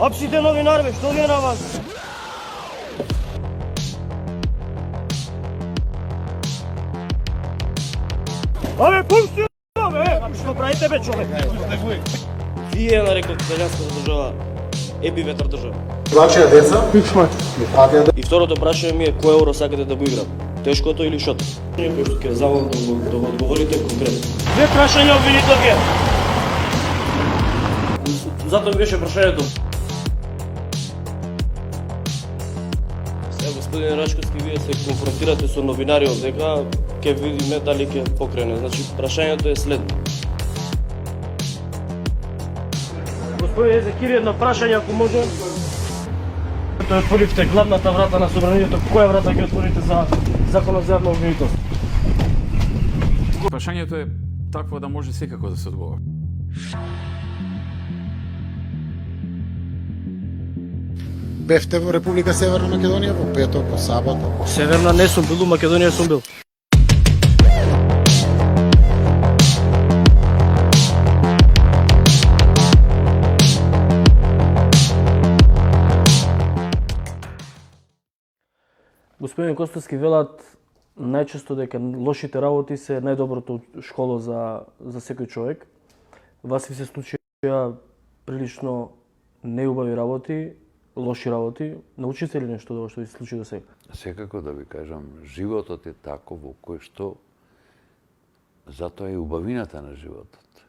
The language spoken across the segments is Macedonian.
Апсите новинар, бе, што ви е на вас? Абе, пусти, бе! Што правите, бе, човек? Вие нарекот италијанската држава еби ветар држава. Вашија деца? Пичма. И второто прашање ми е кој евро сакате да го играм? Тешкото или шото? Кој што ќе завам да го одговорите конкретно. Две прашања обвинител ге. Затоа ми беше прашањето. Сега, господин Рачковски, вие се конфронтирате со новинари од дека ќе видиме дали ќе покрене. Значи, прашањето е следно. Господин Езекири, едно прашање, ако може. Тоа отворивте главната врата на собранието, која врата ќе отворите за законот за јавно обвинителство? Прашањето е такво да може секако да се одговори. Бевте во Република Северна Македонија во петок, во сабота. Северна не сум бил, у Македонија сум бил. Господин Костовски, велат најчесто дека лошите работи се најдоброто школо за секој човек. Вас ви се случија прилично неубави работи, лоши работи. Научите ли нешто од што ви се случи до сега? Секако да ви кажам, животот е таков во кој што затоа е убавината на животот.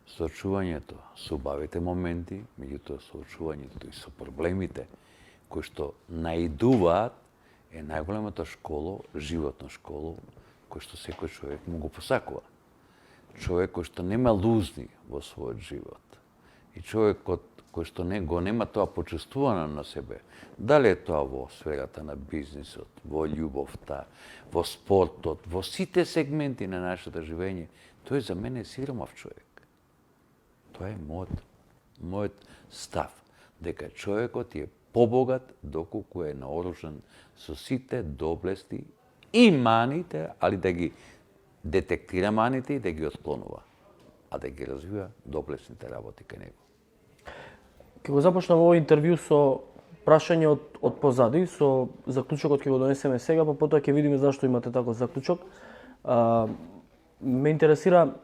Соочувањето со убавите моменти, меѓутоа соочувањето и со проблемите кои што наидуваат е најголемата школо, животно школо, кој што секој човек му го посакува. Човек кој што нема лузни во својот живот. И човекот кој што го нема тоа почувствувано на себе, дали е тоа во сферата на бизнисот, во љубовта, во спортот, во сите сегменти на нашето живење, тој за мене е сиромав човек. Тоа е мојот став, дека човекот е побогат доколку е наоружен со сите доблести и маните, али да ги детектира маните и да ги отклонува, а да ги развива доблесните работи кај него. Ке го започнам овој интервју со прашање од позади, со заклучокот ќе го донесеме сега, па потоа ќе видиме зашто имате таков заклучок. Ме интересира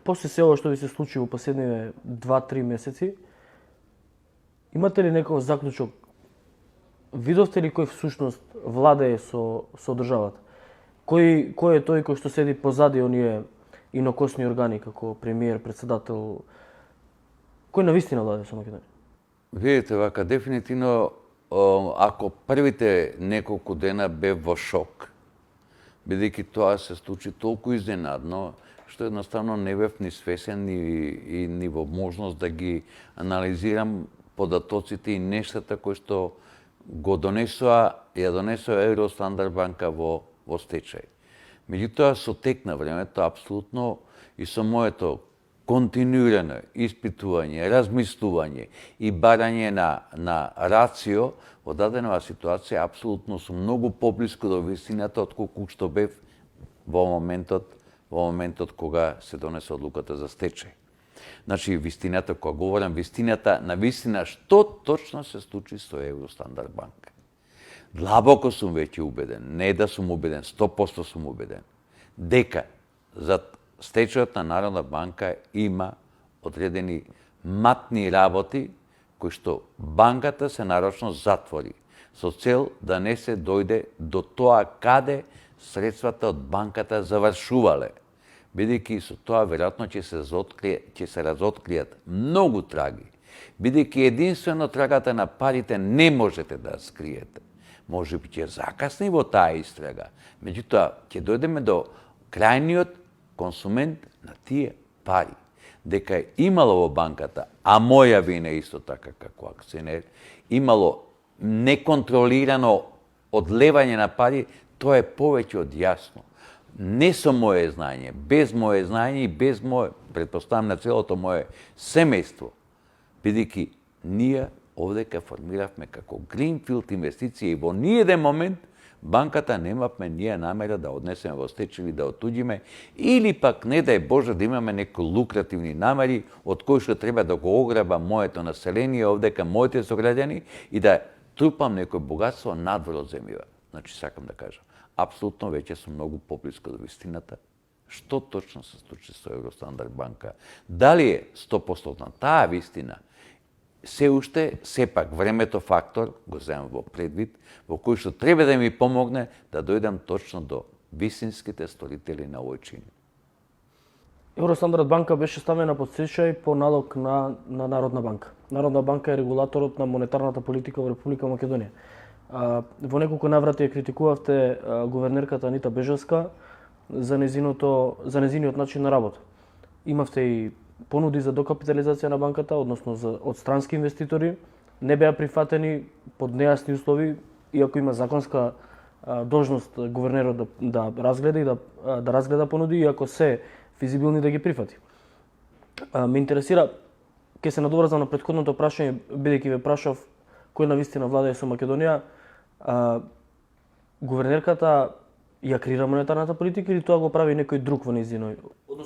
после се ова што ви се случи во последниве 2-3 месеци, имате ли некој заклучок? Видовте ли кој всушност владее со државата? Кој е тој кој што седи позади оние инокосни органи, како премиер, председател? Кој навистина владее со Македонија? Видите, вака, дефинитивно, ако првите неколку дена бев во шок, бидејќи тоа се случи толку изненадно, што едноставно не бев ни свесен ни во можност да ги анализирам податоците и нештата кои што ја донесоа Евростандард банка во стечај. Меѓутоа, со тек на времето, апсолутно и со моето континуирано испитување, размислување и барање на рацио во дадена ситуација, апсолутно сум многу поблиску до вистината отколку што бев во моментот кога се донесе одлуката за стечај. Значи, вистината, кога говорам вистината, на вистина што точно се случи со Евростандард банка. Длабоко сум веќе убеден, не да сум убеден, 100% сум убеден, дека за стечајот на Народна банка има одредени матни работи кои што банката се нарочно затвори со цел да не се дојде до тоа каде средствата од банката завршувале, бидејќи со тоа веројатно ќе се разоткријат многу траги, бидејќи единствено трагата на парите не можете да скриете. Може би ќе закасни во таа истрага, меѓутоа ќе дојдеме до крајниот консумент на тие пари. Дека имало во банката, а моја вина исто така како акционер, имало неконтролирано одлевање на пари, тоа е повеќе од јасно. Не со моје знаење, без моје знаење и без моје, претпоставам на целото моје семејство, бидејќи ние овдека формиравме како Greenfield инвестиција и во ниеден момент банката немавме ние намера да однесеме во стечај или да отуѓиме, или пак не дај Боже да имаме некои лукративни намери од кои што треба да го ограба моето население овдека, моите сограѓани и да трупам некој богатство надвор од земјава. Значи, сакам да кажам, апсолутно веќе сум многу поблиско до вистината. Што точно се случи со Евростандард банка? Дали е 100% таа вистина? Се уште, сепак, времето фактор го земам во предвид, во кој што треба да ми помогне да дојдам точно до вистинските сторители на овој чин. Евростандард банка беше ставена под стечај по налог на Народна банка. Народна банка е регулаторот на монетарната политика во Република Македонија. Во неколку наврати ја критикувавте гувернерката Анита Бежевска за незиниот начин на работа. Имавте и понуди за докапитализација на банката, односно од странски инвеститори, не беа прифатени под нејасни услови, иако има законска должност гувернерот да разгледа и да разгледа понуди, иако се физибилни да ги прифати. Ме интересира, ќе се надоврзам на претходното прашање, бидејќи ве прашав кој навистина владее со Македонија, гувернерката ја креира монетарната политика или тоа го прави некој друг во нејзино?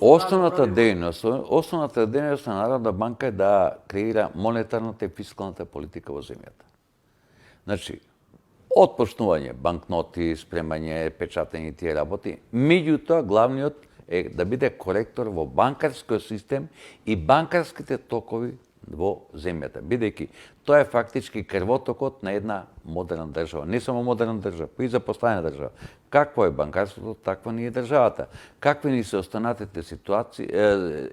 Основната дејност на Народна банка е да креира монетарната и фискалната политика во земјата. Значи, отпочнување банкноти, спремање, печатење тие работи, меѓутоа главниот е да биде коректор во банкарскиот систем и банкарските токови во земјата, бидејќи тоа е фактички крвотокот на една модерна држава. Не само модерна држава, па и запоставена држава. Какво е банкарството, таква ни е државата. Какви ни се останатите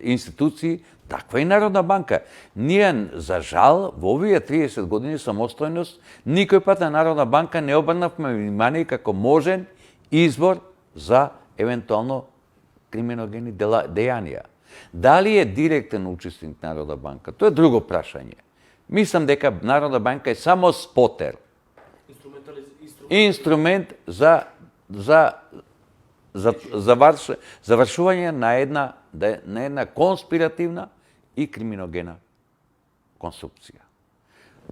институции, таква и Народна банка. Ние, за жал, во овие 30 години самостојност, никој пат на Народна банка не обрнавме внимание како можен извор за евентуално криминогени дејанија. Дали е директен учесник Народна банка? Тоа е друго прашање. Мислам дека Народна банка е само спотер. Инструмент за завршување на една конспиративна и криминогена конструкција.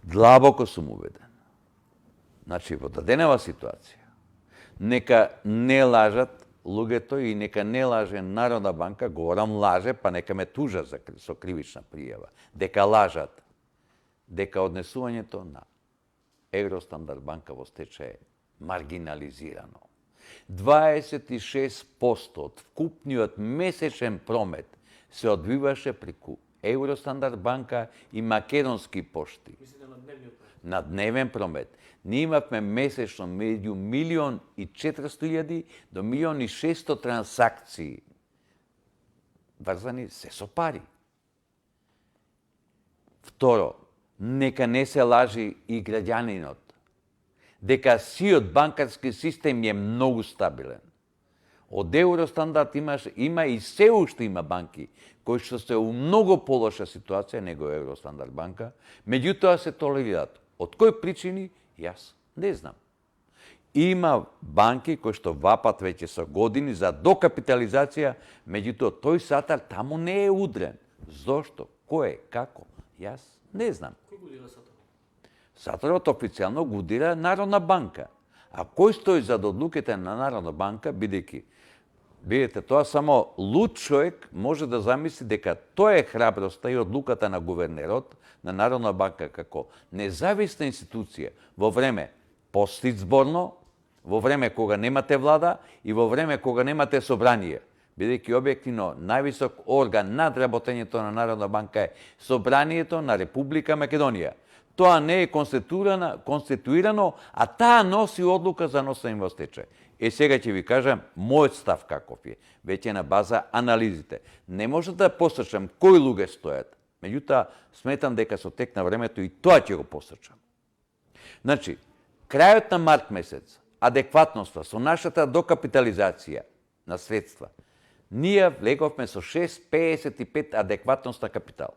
Длабоко сум убеден. Значи, во даденава ситуација, нека не лажат луѓето и нека не лаже Народна банка, говорам лаже, па нека ме тужа со кривична пријава, дека лажат, дека однесувањето на Евростандард банка во стечај е маргинализирано. 26% од вкупниот месечен промет се одвиваше преку Евростандард банка и македонски пошти. На дневен промет. Ние имавме месечно меѓу 1.400.000 до 1.600.000 трансакции, врзани се со пари. Второ, нека не се лажи и граѓанинот, дека сиот банкарски систем е многу стабилен. Од Евростандард има и се уште има банки кои што се у многу полоша ситуација него Евростандард банка, меѓутоа се толерираат. Од кои причини? Јас не знам. Има банки кои што вапат веќе со години за докапитализација, меѓутоа тој сатар таму не е удрен. Зошто? Кој е? Како? Јас не знам. Кој го дира сатарот? Сатарот официјално го дира Народна банка. А кој стои зад одлуките на Народна банка, бидејќи видите, тоа само луд човек може да замисли дека тоа е храброста и одлуката на гувернерот на Народна банка како независна институција во време постизборно, во време кога немате влада и во време кога немате собрание. Бидејќи објективно највисок орган над работењето на Народна банка е Собранието на Република Македонија. Тоа не е конституирано, а таа носи одлука за носење во стечај. Сега ќе ви кажам мојот став каков е, веќе на база анализите. Не може да посочам кои луѓе стојат, меѓутоа сметам дека со тек на времето и тоа ќе го посочам. Значи, крајот на март месец, адекватноста со нашата докапитализација на средства, ние влеговме со 6,55 адекватност на капитал.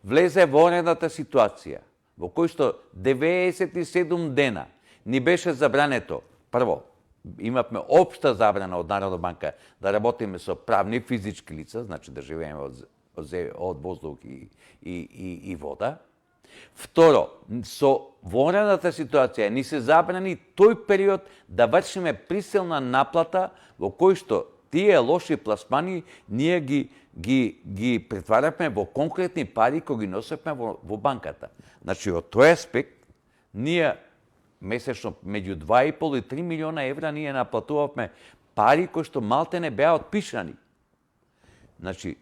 Влезе во оредната ситуација, во кој што 97 дена ни беше забрането, прво, имавме општа забрана од Народна банка да работиме со правни физички лица, значи да живееме од воздух и вода. Второ, со ворената ситуација ни се забрани тој период да вршиме приsilна наплата во кој што тие лоши пласмани ние ги претвараме во конкретни пари кои ги носевме во банката. Значи, од тој аспект, ние месечно меѓу 2,5 и 3 милиона евра ние наплатувавме пари кои што малте не беа отпишани. Значи,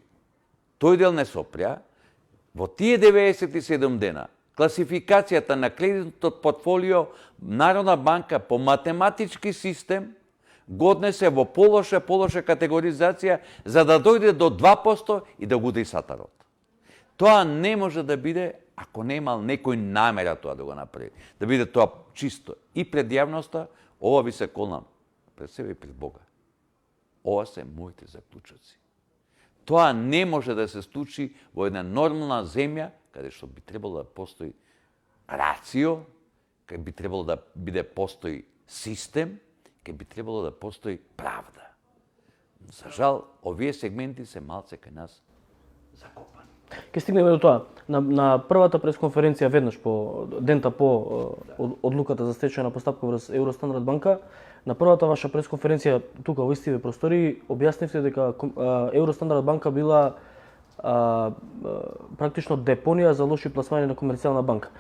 тој дел не сопря. Во тие 97 дена, класификацијата на кредитното портфолио Народна банка по математички систем го однесе во полоша категоризација за да дојде до 2% и да го удари сатарот. Тоа не може да биде ако не имал некој намера тоа да го направи. Да биде тоа чисто и пред јавноста, ова ви се колнам пред себе и пред Бога. Ова се моите заклучоци. Тоа не може да се случи во една нормална земја, каде што би требало да постои рацио, каде би требало да постои систем, каде би требало да постои правда. За жал, овие сегменти се малце кај нас закопани. Ке стигнеме до тоа. На првата пресконференција веднаш по дента по одлуката за стечајна постапка врз Евростандард банка, на првата ваша пресконференција тука во истиве простори објаснивте дека Евростандард банка била практично депонија за лоши пласмани на комерцијална банка.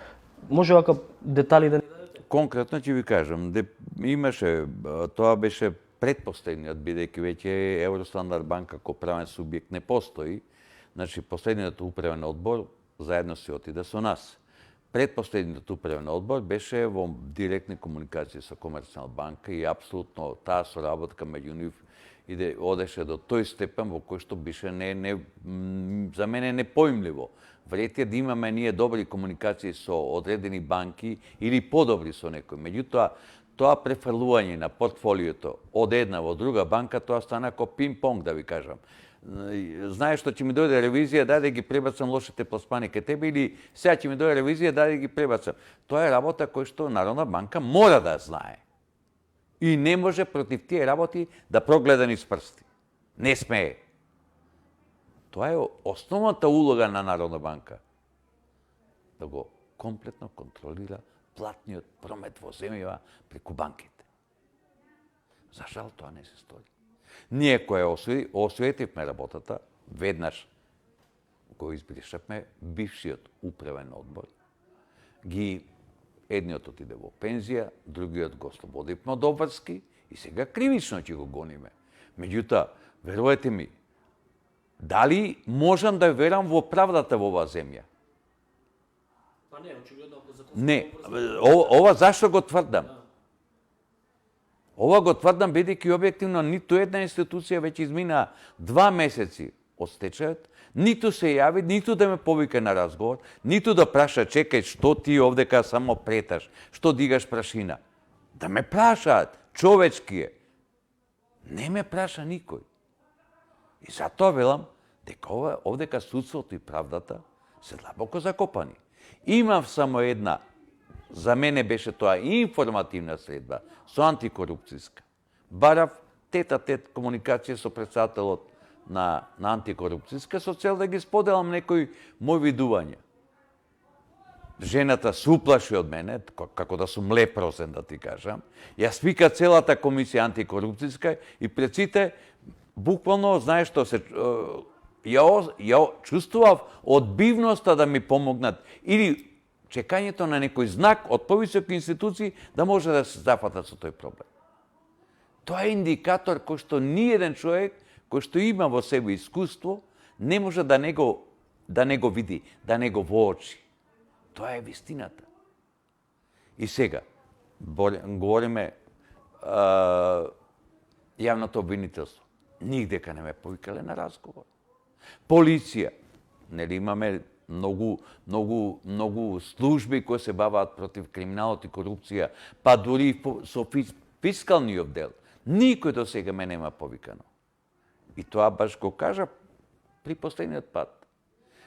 Може вака детали да ни дадете? Конкретно ќе ви кажам, имаше, тоа беше предпоследниот, бидејќи веќе Евростандард банка како правен субјект не постои. Значи, последниот управен одбор заедно се отиде со нас. Предпоследниот управен одбор беше во директни комуникации со Комерцијална банка и апсолутно таа соработка меѓу нив одеше до тој степен во кој што беше за мене непоимливо. Врете да имаме ние добри комуникации со одредени банки или подобри со некој. Меѓутоа, тоа префрлување на портфолиото од една во друга банка, тоа стана како пинг-понг, да ви кажам. Знаеш што ќе ми дојде ревизија, даде ги пребацам лошите пласмани ке тебе или сега ќе ми дојде ревизија, даде ги пребацам. Тоа е работа која што Народна банка мора да знае. И не може против тие работи да прогледа низ прсти. Не смее. Тоа е основната улога на Народна банка. Да го комплетно контролира платниот промет во земјава преку банките. За жал тоа не се стори. Ние која осветивме работата, веднаш го избришавме бившиот управен одбор. Едниот отиде во пензија, другиот го ослободивме од обврски и сега кривично ќе го гониме. Меѓутоа, верувате ми, дали можам да верам во правдата во оваа земја? Па не, очигледно ако законот. Не, ова зашто го тврдам? Ова го тврдам бидејќи објективно ниту една институција веќе измина 2 месеци од стечајот, ниту се јави, ниту да ме повика на разговор, ниту да праша, чекај, што ти овдека само преташ, што дигаш прашина. Да ме прашаат, човечки е. Не ме праша никој. И затоа велам дека овдека судството и правдата се длабоко закопани. Имав само една, за мене беше тоа информативна средба со антикорупцијска. Барав тет-а-тет комуникација со председателот на антикорупцијска со цел да ги споделам некои мои видувања. Жената се уплаши од мене, како да сум лепрозен, да ти кажам. Ја свика целата комисија антикорупцијска и пред сите, буквално, знаеш што се... Ја чувствував одбивноста да ми помогнат или чекањето на некој знак од повисоки институции да може да се зафатат со тој проблем. Тоа е индикатор кој што ниеден човек кој што има во себе искуство не може да не го види, да не го воочи. Тоа е вистината. И сега, говориме јавното обвинителство. Нигдека не ме повикале на разговор. Полиција. Нели имаме многу служби кои се баваат против криминалот и корупција, па дури со фискалниот дел. Никој до сега ме нема повикано. И тоа баш го кажа при последниот пат.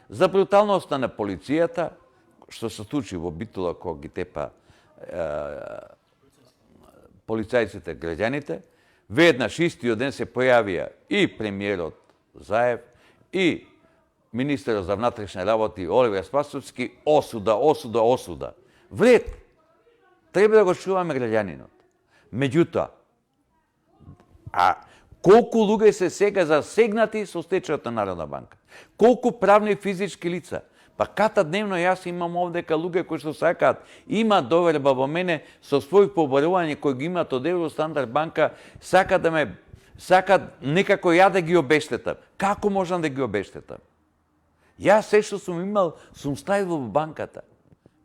За бруталноста на полицијата, што се случи во Битола кога ги тепа полицајците граѓаните, веднаш истиот ден се појавија и премиерот Заев, и министерот за внатрешни работи Оливер Спасовски, осуда. Вред! Треба да го чуваме граѓанинот. Меѓутоа, колку луѓе се сега засегнати со стечајот на Народна банка? Колку правни и физички лица? Па ката дневно јас имам овдека луѓе кои што сакаат, има доверба во мене со своји побарување кои ги имаат од Евростандард банка, сакаат некако ја да ги обештетам. Како можам да ги обештетам? Јас се што сум имал, сум ставил во банката.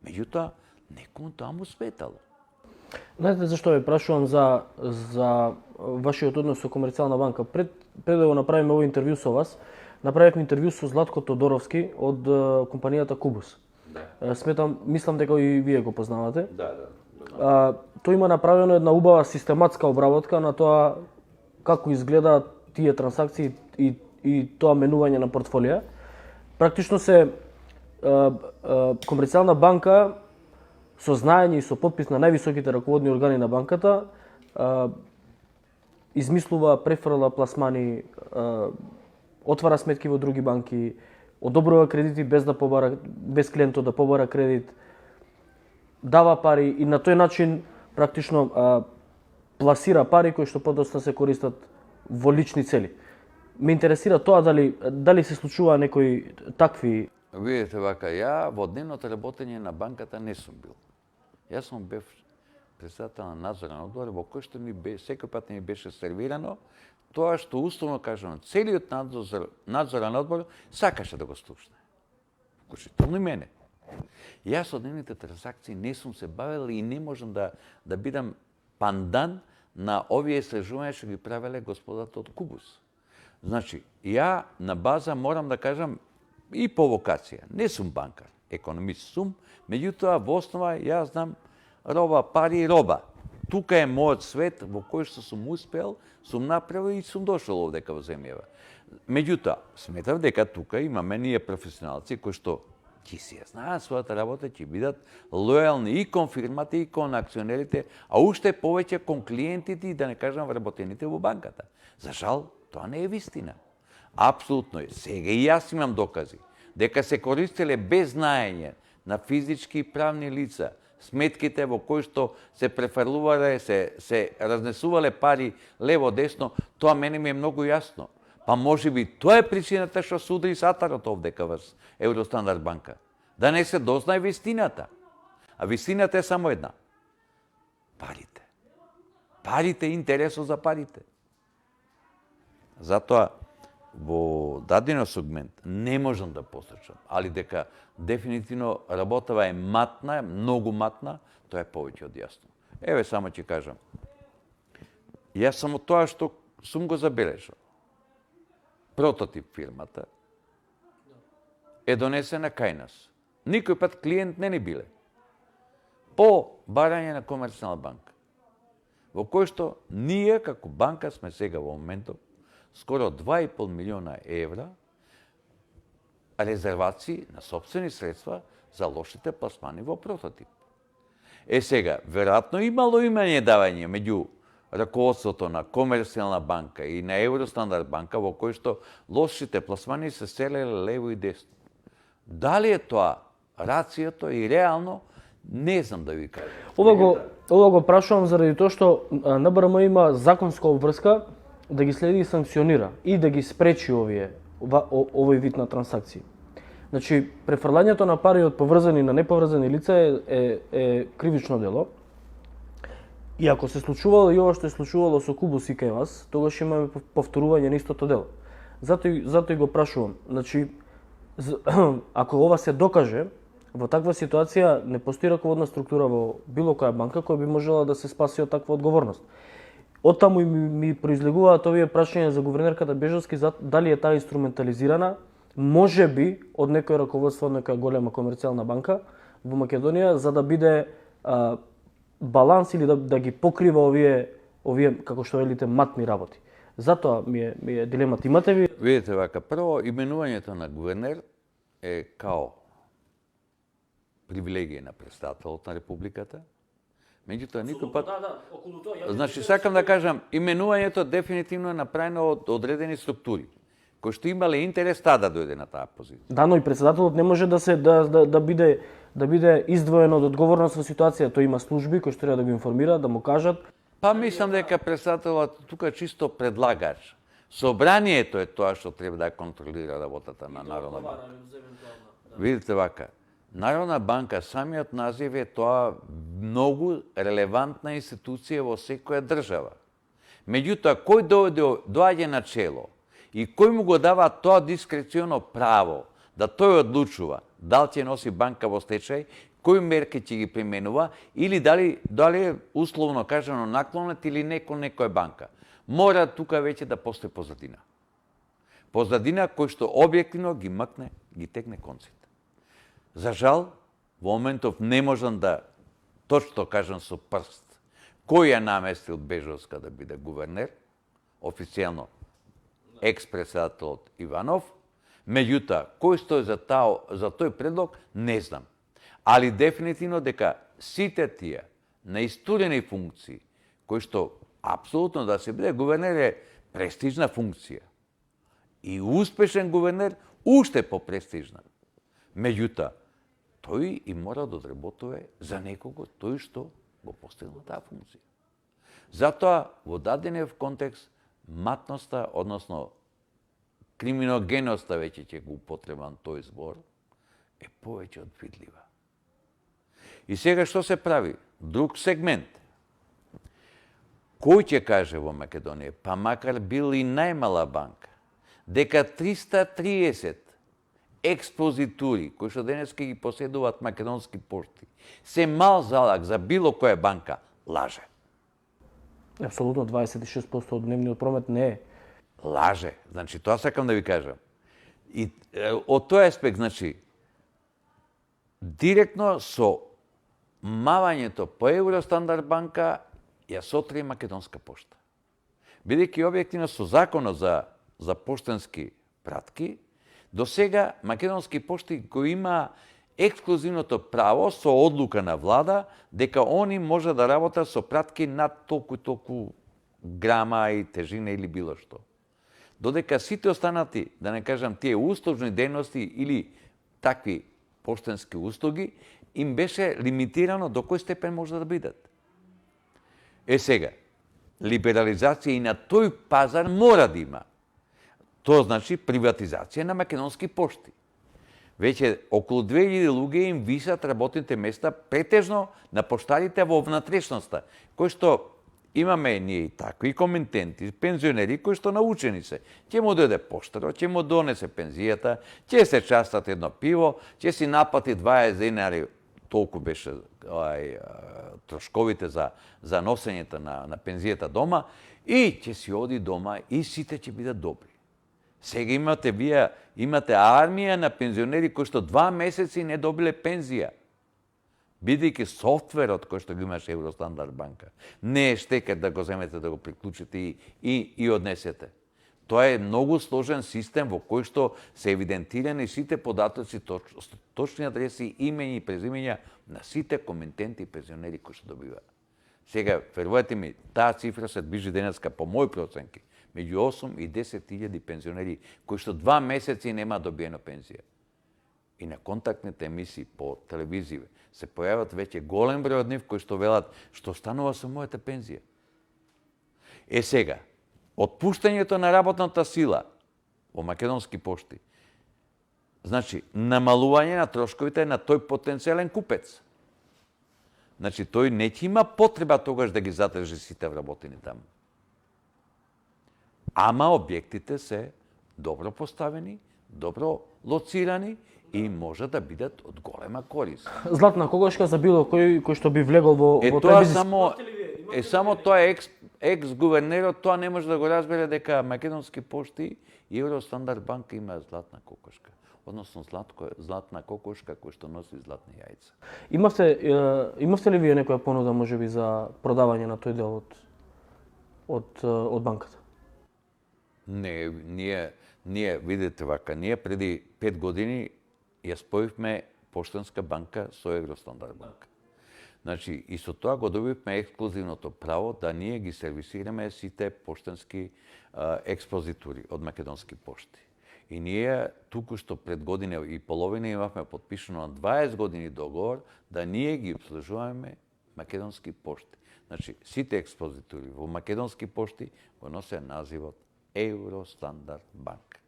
Меѓутоа, некому тоа му сметало. Знаете зашто ве прашувам за вашиот однос со Комерцијална банка? Пред да го направиме овој интервју со вас, направивме интервју со Златко Тодоровски од компанијата Кубус. Мислам дека и вие го познавате. Тој има направено една убава систематска обработка на тоа како изгледаат тие трансакции и тоа менување на портфолија. Практично се Комерцијална банка со знаење и со подпис на највисоките раководни органи на банката измислува, префрла пласмани, отвара сметки во други банки, одобрува кредити без клиентот да побара кредит, дава пари и на тој начин практично пласира пари кои што подоцна се користат во лични цели. Ме интересира тоа дали се случува некои такви. Видите вака, ја во дневното работење на банката не сум бил. Јас сум бев председател на надзорен одбор, во кој што секој пат ми беше сервирано тоа што условно кажано целиот надзорен одбор сакаше да го слушне. Вклучително и мене. Јас од нивните транзакции не сум се бавил и не можам да бидам пандан на овие истражувања што ги правеле господата од Кубус. Значи, ја на база морам да кажам и по вокација. Не сум банкар, економист сум, меѓутоа во основа јас знам роба, пари и роба. Тука е мојот свет во кој што сум успел, сум направил и сум дошол овдека во земјава. Меѓутоа, сметав дека тука имаме ние професионалци кои што ќе си ја знаат својата работа, ќе бидат лојални и кон фирмата и кон акционерите, а уште повеќе кон клиентите и да не кажам вработените во банката. За жал, тоа не е вистина. Апсолутно е. Сега и јас имам докази дека се користеле без знаење на физички и правни лица сметките во кои што се префрлувале, се разнесувале пари лево-десно, тоа мене ми е многу јасно. Па може би тоа е причината што се удри сатарот овдека во Евростандард банка. Да не се дознае вистината. А вистината е само една. Парите. Парите, интересот за парите. Затоа, во дадено сегмент не можам да посочам, али дека дефинитивно работава е матна, е многу матна, тоа е повеќе од јасно. Еве само ќе кажам. Јас само тоа што сум го забележал. Прототип фирмата е донесена кај нас. Никој пат клиент не биле. По барање на Комерцијална банка. Во кој што ние како банка сме сега во моментот скоро 2,5 милиона евра резервации на собствени средства за лошите пласмани во прототип. Сега, веројатно имало давање меѓу раководството на Комерцијална банка и на Евростандард банка во кој што лошите пласмани се селеле лево и десно. Дали е тоа рацијето и реално, не знам да ви кажам. Ова го прашувам заради тоа што НБРМ има законска обврска да ги следи и санкционира и да ги спречи овој вид на трансакции. Значи, префрлањето на пари од поврзани на неповрзани лица е кривично дело. И ако се случувало и ова што е случувало со Кубус и кај вас, тогаш имаме повторување на истото дело. Затоа и го прашувам. Значи, ако ова се докаже, во таква ситуација не постои раководна структура во било која банка која би можела да се спаси од таква одговорност. Оттаму ми произлегуваат овие прашања за гувернерката Бежовски дали е таа инструментализирана, може би од некој раководство од некоја голема комерцијална банка во Македонија за да биде баланс или да ги покрива овие како што велите матни работи. Затоа ми е дилемата. Имате ви? Видите вака, прво именувањето на гувернер е као привилегија на председателот на републиката. Меѓутоа никој пат. Значи сакам да кажам, именувањето дефинитивно е направено од одредени структури. кои што имале интерес таа да дојде на таа позиција. Да, но и председателот не може да биде издвоен од одговорност во ситуација. Тој има служби кои што треба да го информираат, да му кажат. Па мислам дека председателот тука чисто предлагач. Собранието е тоа што треба да контролира работата на Народна банка. Видите вака, Народна банка, самиот назив е тоа многу релевантна институција во секоја држава. Меѓутоа, кој доаѓа на чело и кој му го дава тоа дискреционо право да тој одлучува дали ќе носи банка во стечај, кои мерки ќе ги применува или дали е условно кажано наклонет или некоја банка. Мора тука веќе да постои позадина. Позадина кој што објективно ги макне, ги текне конците. За жал, во моментов не можам да точно кажам со прст кој ја наместил Бежовска да биде гувернер, официјално екс-председателот Иванов, меѓутоа, кој стои за тој предлог, не знам. Али дефинитивно дека сите тие наистурени функции, кои што апсолутно да се биде гувернер е престижна функција. И успешен гувернер уште попрестижна. Меѓутоа, тој и мора да одработува за некого тој што го постигнал таа функција. Затоа, во даденев контекст, матноста, односно криминогеноста, веќе ќе го употребам тој збор, е повеќе од видлива. И сега што се прави? Друг сегмент. Кој ќе каже во Македонија, па макар бил и најмала банка, дека 330 експозитури, кои што денеска ги поседуваат македонски пошти, се мал залак за било која банка, лаже. Апсолутно 26% од дневниот промет не е. Лаже. Значи, тоа сакам да ви кажам. И од тој аспект, значи, директно со мавањето по Евростандард банка ја сотри Македонска пошта. Бидејќи објективно со законот за поштенски пратки, до сега Македонски пошти го има ексклузивното право со одлука на влада дека они може да работат со пратки над толку и толку грама и тежина или било што. Додека сите останати, да не кажам тие услужни дејности или такви поштенски услуги, им беше лимитирано до кој степен може да бидат. Сега, либерализација и на тој пазар мора да има. Тоа значи приватизација на Македонски пошти. Веќе околу 2000 луѓе им висат работните места претежно на поштарите во внатрешноста, кои што имаме ние и такви комитенти, пензионери кои што научени се. Ќе му дојде поштарот, ќе му донесе пензијата, ќе се частат едно пиво, ќе си наплати 20 денари, толку беше трошковите за носењето на пензијата дома, и ќе си оди дома и сите ќе бидат добри. Сега имате армија на пензионери кои што 2 месеци не добиле пензија. Бидејќи софтверот кој што го имаше Евростандард банка, не е штекер да го земете, да го приклучите и однесете. Тоа е многу сложен систем во кој што се евидентирани сите податоци, точни адреси, имења и презимења на сите комитенти и пензионери кои што добиваат. Сега, верувајте ми, таа цифра се движи денеска по мои проценки меѓу 8 и 10 000 пензионери кои што 2 месеци нема добиено пензија. И на контактните емисии по телевизија се појават веќе голем број од нив кои што велат што станува со мојата пензија. Сега, отпуштањето на работната сила во Македонски пошти, значи, намалување на трошковите на тој потенцијален купец. Значи, тој не ќе има потреба тогаш да ги задржи сите вработени таму. Ама објектите се добро поставени, добро лоцирани и може да бидат од голема корист. Златна кокошка за било кој што би влегол во тоа тој бизнис. само тоа екс-гувернерот, тоа не може да го разбере дека Македонски пошти и Евростандард банка има златна кокошка. Односно златна кокошка која што носи златни јајца. Имавте ли вие некоја понуда можеби за продавање на тој дел од банката? Не, ние видите вака, ние преди 5 години ја споивме Поштенска банка со Евростандард банка. Значи, и со тоа го добивме ексклузивното право да ние ги сервисираме сите поштенски експозитури од Македонски пошти. И ние туку што пред година и половина имавме подпишано на 20 години договор да ние ги обслужуваме македонски пошти. Значи, сите експозитори во македонски пошти го носе називот Евростандард банка.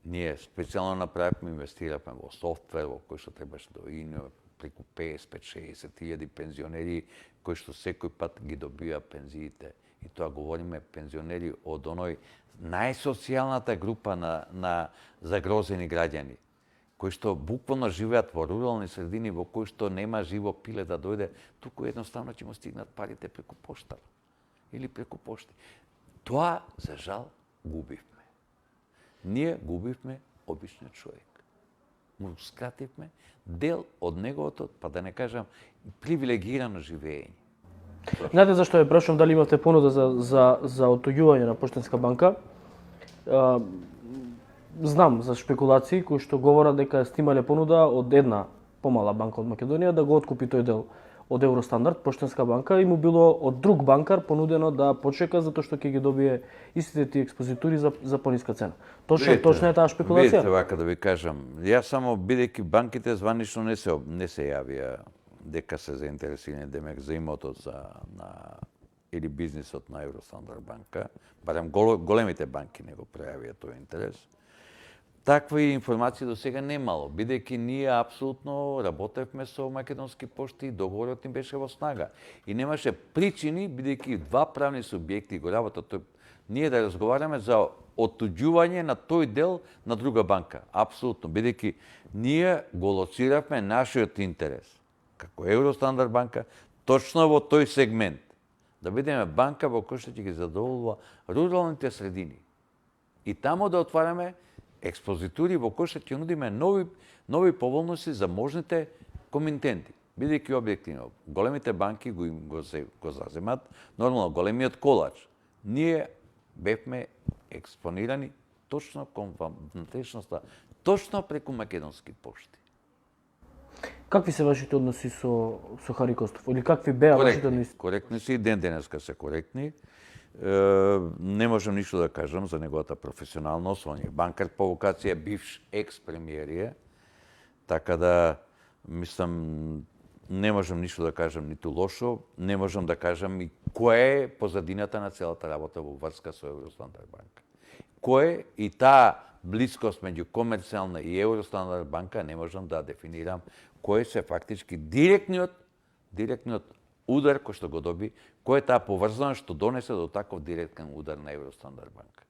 Ние специјално направивме, инвестиравме во софтвер, во кој што требаше да има преку 55-60 илјади пензионери, кои што секој пат ги добија пензиите. И тоа говориме пензионери од оној најсоцијалната група на загрозени граѓани, кои што буквално живеат во рурални средини во кои што нема живо пиле да дојде, туку едноставно ќе му стигнат парите преку поштара или преку пошти. Тоа, за жал, губивме. Ние губивме обичниот човек. Му скративме дел од неговото, па да не кажам, привилегирано живење. Знаете зашто ја прашувам дали имате понуда за оттуѓување на Поштенска банка? Знам за шпекулации кои што говорат дека сте имале понуда од една помала банка од Македонија да го откупи тој дел од Евростандард, Поштенска банка, и му било од друг банкар понудено да почека затоа што ќе ги добие истите тие експозитури за пониска цена. Точно е таа шпекулација? Видите, вака да ви кажам, јас само бидејќи банките званично не се јавија дека се заинтересирани демек за имотот или бизнисот на Евростандард банка, барем големите банки не го пројавија тој интерес. Такви информации до сега немало, бидејќи ние апсолутно работевме со македонски пошти и договорот им беше во снага. И немаше причини, бидејќи два правни субјекти го работат, ние да разговараме за оттуѓување на тој дел на друга банка. Апсолутно, бидејќи ние го лоциравме нашиот интерес како Евростандард банка точно во тој сегмент. Да бидеме банка во која што ќе ги задоволува руралните средини. И таму да отвараме експозитури во кои што ќе нудиме нови поволности за можните комитенти. Бидејќи објективно, големите банки го заземат, нормално големиот колач. Ние бевме експонирани точно кон внатрешноста, точно преку македонски пошти. Какви се вашите односи со Хари Костов? Или какви беа вашите односи? Коректни си, ден денеска се коректни. Не можам ништо да кажам за неговата професионалност. Он е банкар по вокација, бивш екс-премиер е. Така да, мислам, не можам ништо да кажам ниту лошо, не можам да кажам и кој е позадината на целата работа во врска со Евростандард банка. Кој е и таа блискост меѓу комерцијална и Евростандард банка, не можам да дефинирам кој се фактички директниот удар кој што го доби, кој е таа поврзаност што донесе до таков директен удар на Евростандард банка.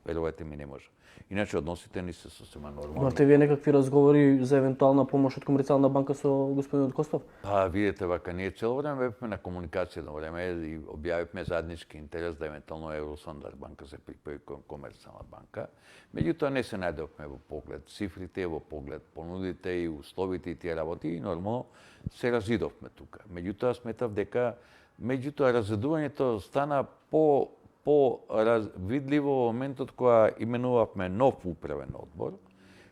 Верувајте ми, не може. Иначе односите ни се сосема нормални. Имате вие некакви разговори за евентуална помош од Комерцијална банка со господинот Костов? Па, видите, вака, ние цело време бевме на комуникација на време и објавивме заеднички интерес да евентуално Евростандард банка се припои кон Комерцијална банка. Меѓутоа не се најдовме во поглед цифрите, во поглед понудите и условите и тие работи и нормално се разидовме тука. Меѓутоа сметав дека разидувањето стана по-видливо во моментот кога именувавме нов управен одбор,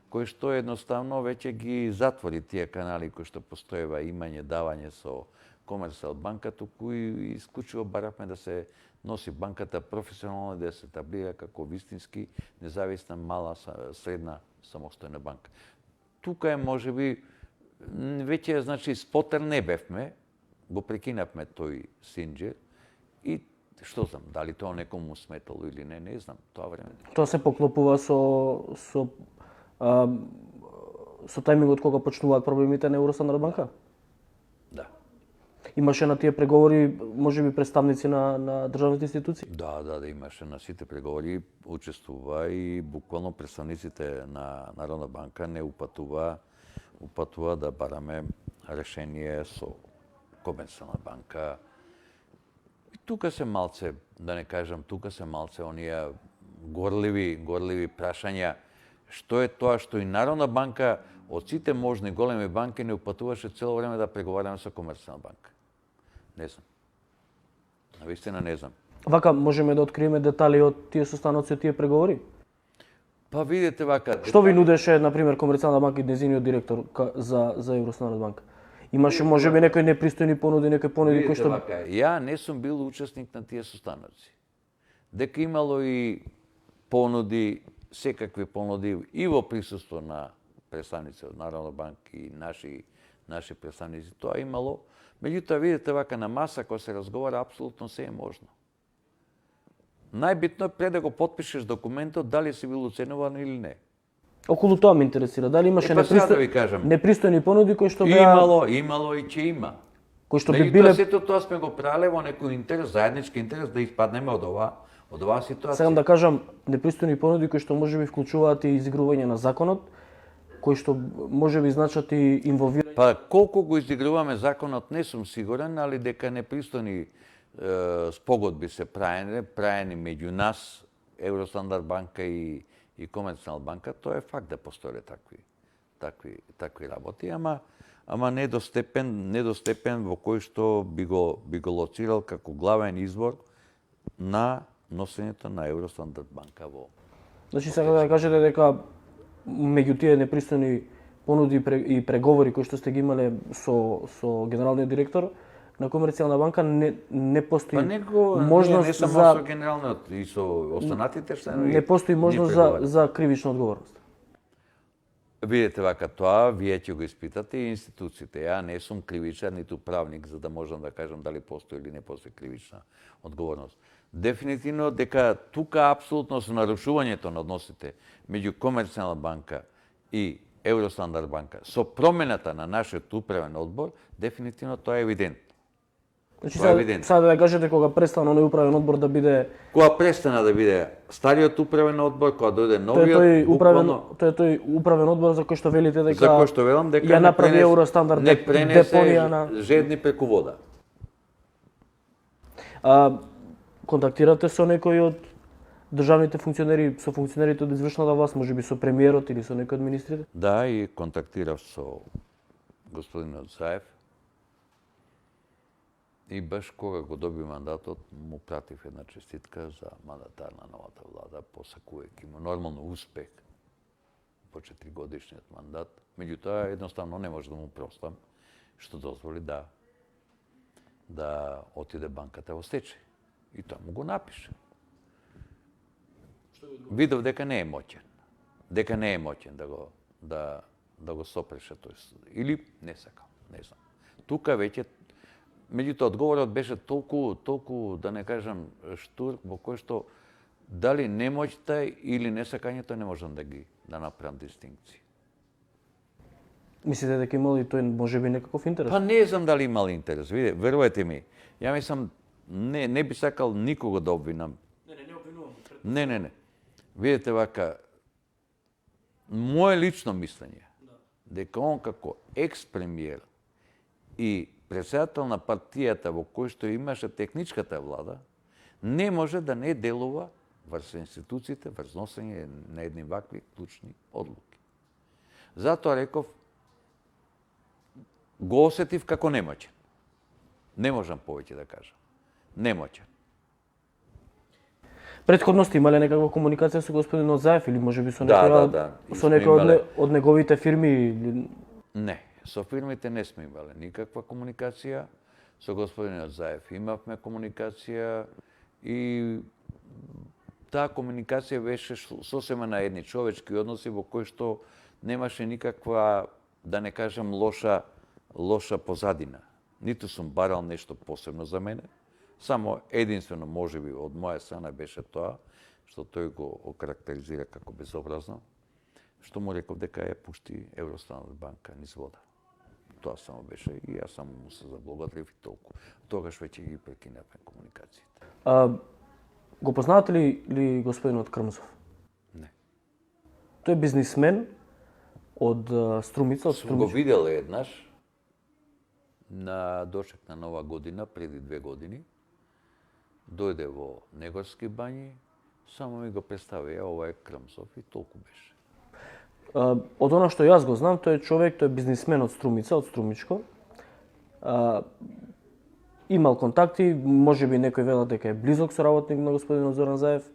кој што едноставно веќе ги затвори тие канали кои што постоева имање, давање со Комерцијална банка, туку и исклучиво баравме да се носи банката професионално да се етаблира како вистински независна, мала, средна, самостојна банка. Тука е можеби веќе значи спотер не бевме, го прекинавме тој синџир и што знам, дали тоа некому сметало или не знам, тоа време. Тоа се поклопува со тајмингот кога почнуваат проблемите на Евростандард банка? Да. Имаше на тие преговори, можеби представници на државните институции? Да, имаше на сите преговори, учествува и буквално представниците на Народна банка не упатува да бараме решение со Комерцијална банка. И тука се малце, да не кажам, оние горливи прашања, што е тоа што и Народна банка од сите можни големи банки не упатуваше цело време да преговараме со Комерцијална банка. Не знам. Навистина не знам. Вака можеме да откриеме детали од тие состаноци, од тие преговори? Па видите вака. Што ви нудеше, например, Комерцијална банка и нејзиниот директор за Евростандард банка? Имаше можеби некои непристојни понуди, некои понуди кои што... Вака, ја не сум бил учесник на тие состаноци. Дека имало и понуди секакви понуди и во присуство на представници од Народна банка и наши представници тоа имало. Меѓутоа, видите, вака на маса, кога се разговара, апсолутно се е можно. Најбитно е пред да го потпишеш документот, дали си бил уценуван или не. Околу тоа ме интересира. Дали имаше Па сега да ви кажам. непристојни понуди кои што беа Имало и ќе има. кои што би Меѓутоа, биле сето тоа сме го правеле во некој интерес, заеднички интерес, да испаднеме од оваа ситуација. Сакам да кажам непристојни понуди кои што можеби вклучуваат и изигрување на законот, кои што можеби значат и инволвирање. Па колку го изигруваме законот не сум сигурен, али дека непристојни спогодби се праени меѓу нас, Евростандард банка и Комерцијална банка, тоа е факт да постоеле такви работи, ама не до степен во кој што би го лоцирал како главен извор на носењето на Евростандард банка во. Значи сакате да кажете дека меѓу тие непристојни понуди и преговори кои што сте ги имале со генералниот директор на Комерцијална банка не постои можност не само за со генералниот и со останатите членови. не постои можност за кривична одговорност. Видете вака тоа, вие ќе го испитате и институциите. Ја не сум кривичар, ниту правник, за да можам да кажам дали постои или не постои кривична одговорност. Дефинитивно дека тука апсолутно со нарушувањето на односите меѓу Комерцијална банка и Евростандард банка, со промената на нашиот управен одбор, дефинитивно тоа е евидентно. Значи Тоа е евидентно. сега да кажете кога престана оној управен одбор да биде Кога престана да биде стариот управен одбор, кога дојде тој новиот, е тој управен одбор за кој што велите дека за кој што велам дека ја направи Евростандард не депонија на жедни преку вода. контактиравте со некој од државните функционери, со функционерите од извршната власт, можеби со премиерот или со некој од министрите? Да, и контактирав со господинот Заев. И баш кога го доби мандатот, му пратив една честитка за мандатар на новата влада, посакувајќи му нормално успех по 4-годишниот мандат. Меѓутоа, едноставно не може да му простам, што дозволи да отиде банката во стечај. И тоа му го напише. Видов дека не е моќен. Дека не е моќен да го сопреше тој. Или не сакам, не знам. Тука веќе меѓутоа одговорот беше толку да не кажам штур, во кој што дали немоќта или несакањето не можам да направам дистинкција. Мислите дека имал и тој можеби некаков интерес? Па не знам дали имал интерес. Виде, верувајте ми, ја мислам не би сакал никого да обвинам. Не обвинувам. Не. Видете вака, мое лично мислење, дека он како екс-премиер и председател на партијата во кој што имаше техничката влада, не може да не делува врз институциите, врз носење на едни вакви клучни одлуки. Затоа реков, го осетив како немоќен. Не можам повеќе да кажам. Немоќен. Предходно сте имале некаква комуникација со господинот Заев или можеби со Да. со некој од неговите фирми? Не, со фирмите не сме имале никаква комуникација. Со господинот Заев имавме комуникација и таа комуникација беше сосема на едни човечки односи во кои што немаше никаква, да не кажам, лоша позадина. Ниту сум барал нешто посебно за мене. Само единствено, можеби, од моја страна беше тоа, што тој го окарактеризира како безобразно, што му реков дека ја пушти Евростандард банка низ вода. Тоа само беше и јас само му се заблагодарив и толку. Тогаш веќе ги прекинавме комуникациите. Го познавате ли господинот Крмзов? Не. Тој е бизнисмен од Струмица, од Сум го Струмица. видел еднаш на дошек на Нова година, преди 2 години. Дојде во Негорски бањи, само ми го представија, ова е Крмзов и толку беше. Од она што јас го знам, тој е човек, тој е бизнисмен од Струмица, од Струмичко. Имал контакти, можеби некој велат дека е близок соработник на господинот Зоран Заев.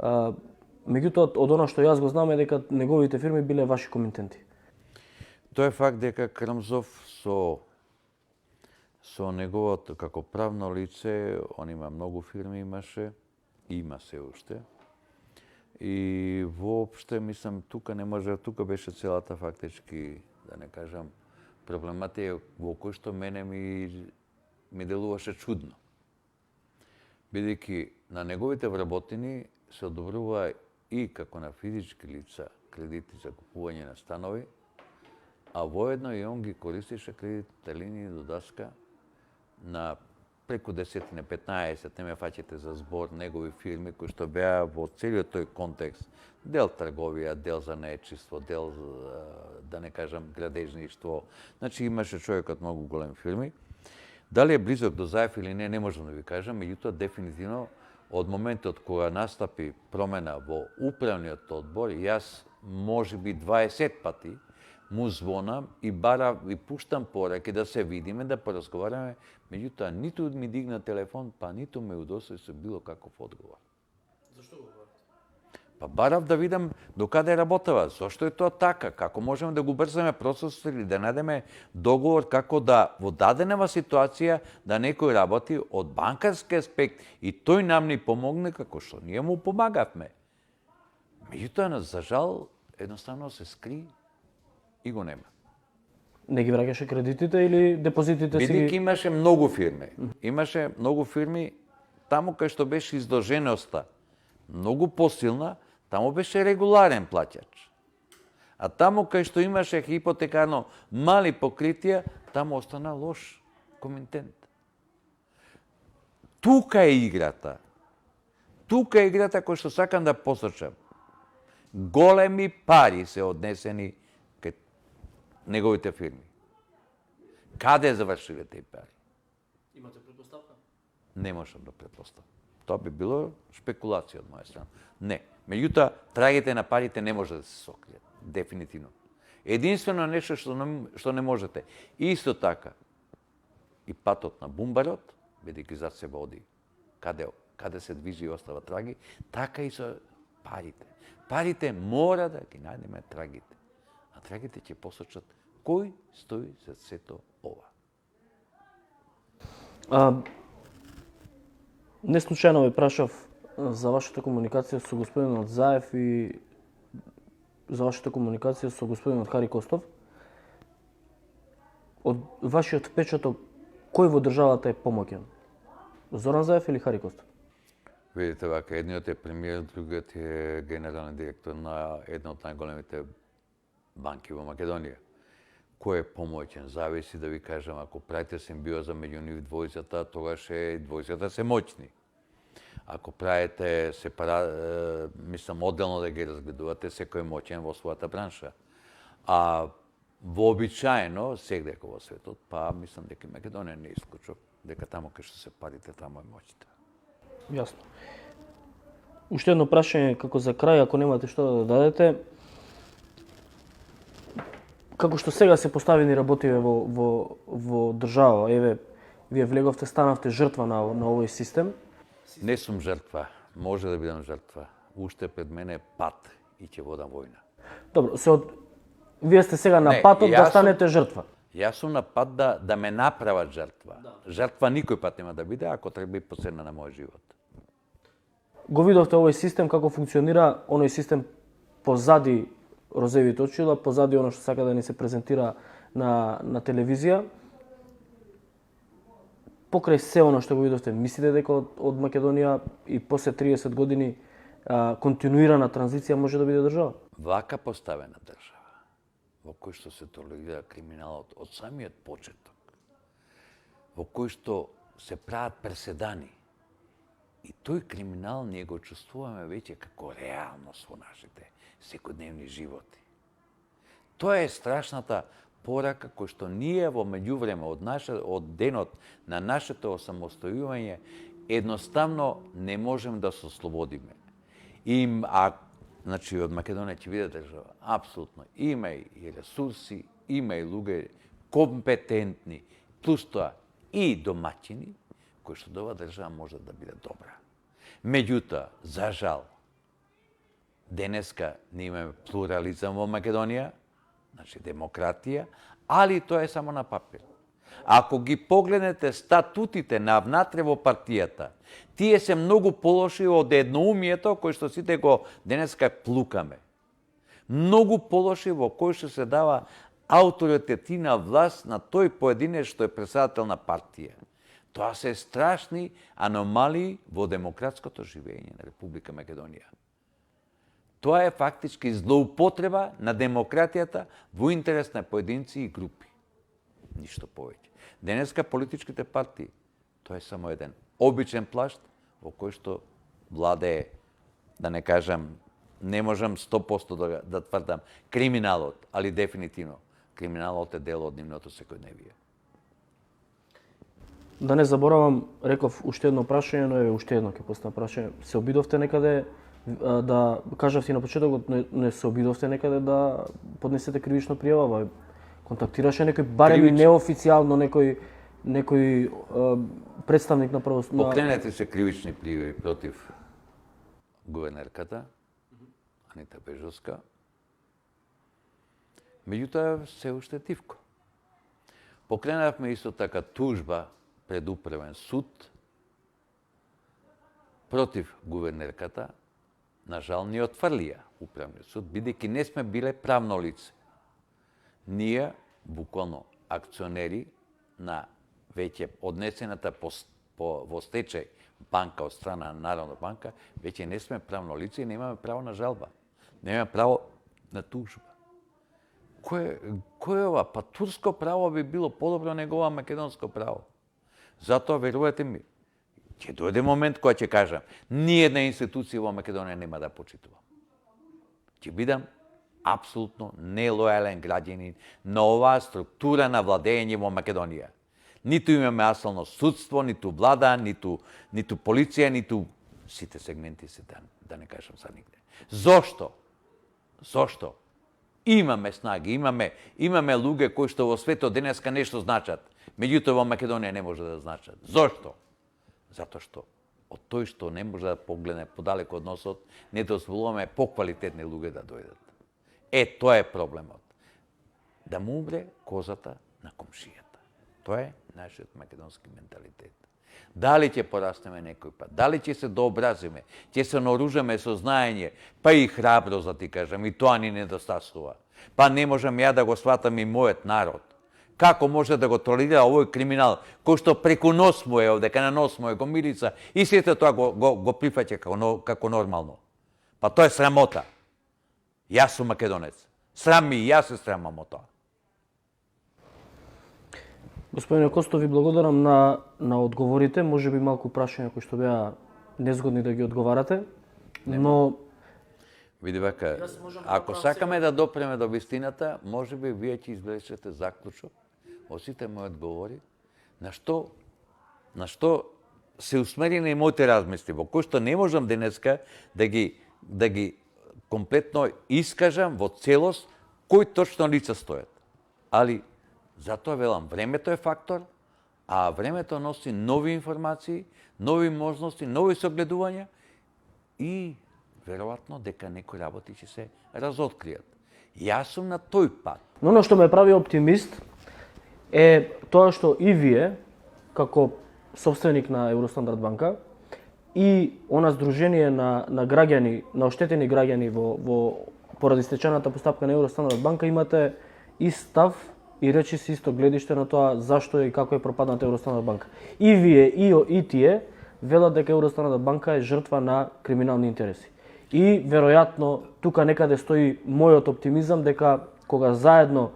Меѓутоа, од она што јас го знам е дека неговите фирми биле ваши комитенти. Тоа е факт дека Крмзов со неговото како правно лице, он има многу фирми имаше, има се уште. И воопште, мислам, тука не може, тука беше целата фактички, да не кажам, проблематија во кој што мене ми делуваше чудно. Бидејќи на неговите вработени се одобрува и како на физички лица кредити за купување на станови, а воедно и он ги користише кредитните линии до даска на преку 10, не 15, не ме фаќате за збор, негови фирми кои што беа во целиот тој контекст, дел трговија, дел за наечиство, дел, да не кажам, градежништво. Значи имаше човекот многу големи фирми. Дали е близок до Заев или не можам да ви кажам, меѓутоа дефинитивно од моментот кога настапи промена во управниот одбор, јас можеби 20 пати му звонам и барам и пуштам пораки да се видиме, да поразговараме, меѓутоа ниту ми дигна телефон, па ниту ме удостои со било каков одговор. Зашто го барате? Па барав да видам докаде работева, зошто е тоа така, како можеме да го брзаме процесот или да најдеме договор како да во даденава ситуација да некој работи од банкарски аспект и тој нам ни помогне како што ние му помагавме. Меѓутоа, за жал, едноставно се скри и го нема. Не ги враќаше кредитите или депозитите си? Бидејќи имаше многу фирми. Имаше многу фирми, таму кај што беше изложеноста многу посилна, таму беше регуларен плаќач. А таму кај што имаше хипотекарно мали покритија, таму остана лош комитент. Тука е играта. Тука е играта која што сакам да посочам. Големи пари се однесени кај неговите фирми. Каде завршиле тие пари? Имате предпоставка? Не можам да предпоставам. Тоа би било шпекулација од моја страна. Не. Меѓутоа, трагите на парите не може да се сокријат. Дефинитивно. Единствено нешто што не можете. Исто така, и патот на бумбарот, бидејќи зад се води каде се движи и остава траги, така и со парите. Парите мора да ги најдеме трагите. А трагите ќе посочат кој стои за сето ова. Не случајно ве прашав за вашата комуникација со господинот Заев и за вашата комуникација со господинот Хари Костов. Од вашиот впечаток, кој во државата е помоќен? Зоран Заев или Хари Костов? Видите вака, едниот е премиер, другиот е генерален директор на една од најголемите банки во Македонија. Кој е помоќен? Зависи да ви кажам, ако правите симбиоза меѓу нив двојцата, тогаш е двојцата се моќни. Ако правите мислам, одделно да ги разгледувате, секој е моќен во својата бранша. А вообичаено, сегдека во светот, па мислам дека Македонија не исклучок, дека таму кај што се парите, таму е моќта. Јасно. Уште едно прашање како за крај, ако немате што да дадете. Како што сега се поставени работиве во држава, еве, вие влеговте, станавте жртва на овој систем. Не сум жртва, може да бидам жртва. Уште пред мене е пат и ќе водам војна. Добро, вие сте сега на патот да станете жртва. Јас сум на пат да ме направат жртва. Жртва никој пат нема да биде, ако треба и последна на мојот живот. Го видовте овој систем како функционира, оној систем позади розевите очила, позади оно што сака да ни се презентира на телевизија. Покрај се оно што го видовте, мислите дека од Македонија и после 30 години континуирана транзиција може да биде држава? Вака поставена држава, во кој што се толерира криминалот од самиот почеток, во кој што се прават преседани, и тој криминал ние го чувствуваме веќе како реалност во нашите секојдневни животи. Тоа е страшната порака кој што ние во меѓувреме од денот на нашето осамостојување едноставно не можем да се ослободиме. Значи од Македонија ќе биде држава, апсолутно. Има и ресурси, има и луѓе компетентни, плюс тоа и домаќини, кои што ова држава може да биде добра. Меѓутоа, за жал, денеска не имаме плурализам во Македонија, значи демократија, али тоа е само на папир. Ако ги погледнете статутите на внатре во партијата, тие се многу полоши од едноумието кој што сите го денеска плукаме. Многу полоши во кој што се дава авторитетна власт на тој поединец што е председател на партија. Тоа се страшни аномалии во демократското живење на Република Македонија. Тоа е фактички злоупотреба на демократијата во интерес на поединци и групи. Ништо повеќе. Денеска политичките партии, тоа е само еден обичен плашт во кој што владее, да не кажам, не можам 100% да тврдам, криминалот, али дефинитивно, криминалот е дел од нивното секојдневие. Да не заборавам, реков уште едно прашање, но е уште едно ќе поставам прашање. Се обидовте некаде да кажавте на почетокот, не се обидовте некаде да поднесете кривична пријава? Контактираше некој, барем и неофицијално некој представник на правосудство? Покренете се кривични пријави против гувернерката Анита Бежовска. Меѓутоа се уште тивко. Покренавме исто така тужба пред управен суд против гувернерката. Нажал ни отфрлија управниот суд, бидејќи не сме биле правно лице. Ние, буквално акционери на веќе однесената во стечај банка од страна на Народна банка, веќе не сме правно лице и немаме право на жалба. Немаме право на тужба. Кој е ова? Па турско право би било подобро него ова македонско право. Затоа, верувате ми, ќе дојде момент која ќе кажам, ниједна институција во Македонија нема да почитува. Ќе бидам апсолутно нелојален граѓанин на оваа структура на владење во Македонија. Ниту имаме асално судство, ниту влада, ниту полиција, ниту сите сегменти се да не кажам за нигде. Зошто? Зошто? Имаме снаги, имаме луѓе кои што во светот денеска нешто значат, меѓутоа во Македонија не може да значат. Зошто? Затоа што од тој што не може да погледне подалеку од носот, не дозволуваме поквалитетни луѓе да дојдат. Тоа е проблемот. Да му умре козата на комшијата. Тоа е нашиот македонски менталитет. Дали ќе порастеме некој пат, дали ќе се дообразиме, ќе се наоружаме со знаење, па и храброст, да ти кажам, и тоа ни недостасува. Па не можам ја да го сватам и мојот народ. Како може да го толерира овој криминал, кој што преку нос му е овде, на нос му е го мирица, и сите тоа го прифаќа како нормално. Па тоа е срамота. Јас сум македонец. Срам ми, јас се срамам од тоа. Господине Костов, ви благодарам на одговорите. Може би малку прашања кои што беа незгодни да ги одговарате, но види вака, ако сакаме да допреме до вистината, може би вие ќе извлечете заклучок од сите мои одговори, на што се усмерени моите размисли, во кои што не можам денеска да ги комплетно искажам во целост кои точно лица стојат. Али затоа велам, времето е фактор, а времето носи нови информации, нови можности, нови согледувања и веројатно дека некои работи ќе се разоткријат. Јас сум на тој пат. Но оно што ме прави оптимист е тоа што и вие, како собственик на Евростандард банка, и она здружение на граѓани, на оштетени граѓани во поради стечајната постапка на Евростандард банка, имате и став и речи си исто гледиште на тоа зашто и како е пропадната Евростандард банка. И вие и тие велат дека Евростандард банка е жртва на криминални интереси. И веројатно тука некаде стои мојот оптимизам дека кога заедно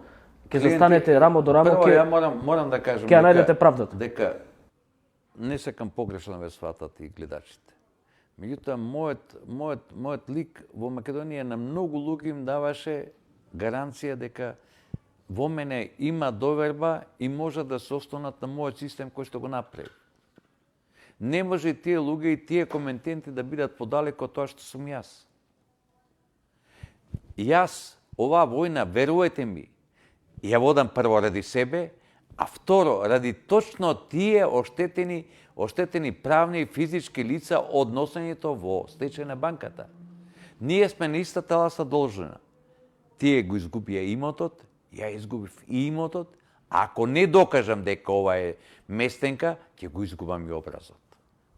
ќе застанете рамо до рамо, ќе морам да кажам ќе најдете правдата. Дека не сакам погрешно да ме сватат и гледачите. Меѓутоа мојот лик во Македонија на многу луѓе им даваше гаранција дека во мене има доверба и може да се останат на мојот систем кој што го направи. Не може тие луѓе и тие коментенти да бидат подалеку од тоа што сум јас. Јас, оваа војна, верувате ми, ја водам прво ради себе, а второ, ради точно тие оштетени правни и физички лица од носењето во стечај на банката. Ние сме на иста таласа должна. Тие го изгубија имотот, ја изгубив и имотот, Ако не докажам дека ова е местенка, ќе го изгубам и образот.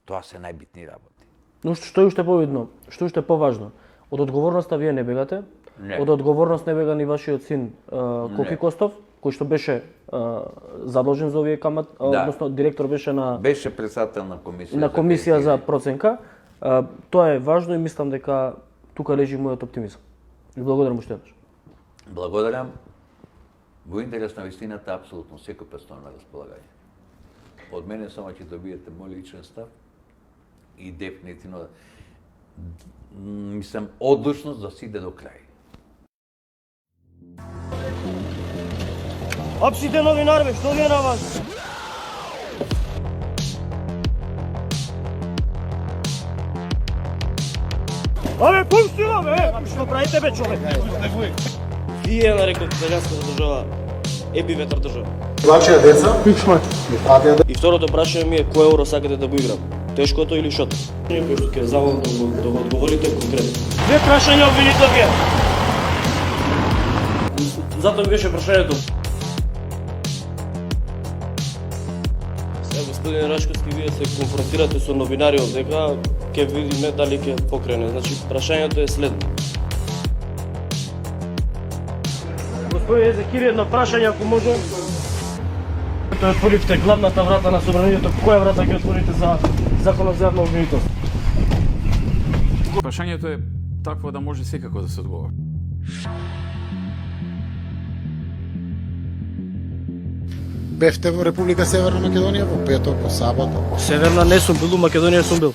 Тоа се најбитни работи. Но што е уште повидно, што е уште поважно, од одговорноста вие не бегате, Не. од одговорност не бега ни вашиот син Коки Не. Костов, кој што беше задолжен за овие камат, односно директор беше Беше председател на комисија. на комисија за пензии. проценка. Тоа е важно и мислам дека тука лежи мојот оптимизам. Ви благодарам уште еднаш. Благодарам. Во интерес на вистината, апсолутно секој пат стоам на располагање. Од мене само ќе добиете мој личен став и дефинитивно мислам одлучност да се иде до крај. Апсите новинар, бе, што ви е на вас? Абе, пусти го, бе! Што правите, бе, човек? Вие нарекот италијанската држава еби ветар држава. Вашија деца? Пичма. И второто прашање ми е кој евро сакате да го играм? Тешкото или шото? Кој што ќе заволам да го одговорите конкретно. Две прашања обвинител вие. Затоа ми беше прашањето. Сега, господин Рашковски, вие се конфронтирате со новинари од дека ќе видиме дали ќе покрене. Значи, прашањето е следно. Господин Езекири, едно прашање, ако може. Тоа отворивте главната врата на собранието, која врата ќе отворите за законот за јавно обвинителство? Прашањето е такво да може секако да се одговори. Бевте во Република Северна Македонија во петок, во сабота. Северна не сум бил, у Македонија сум бил.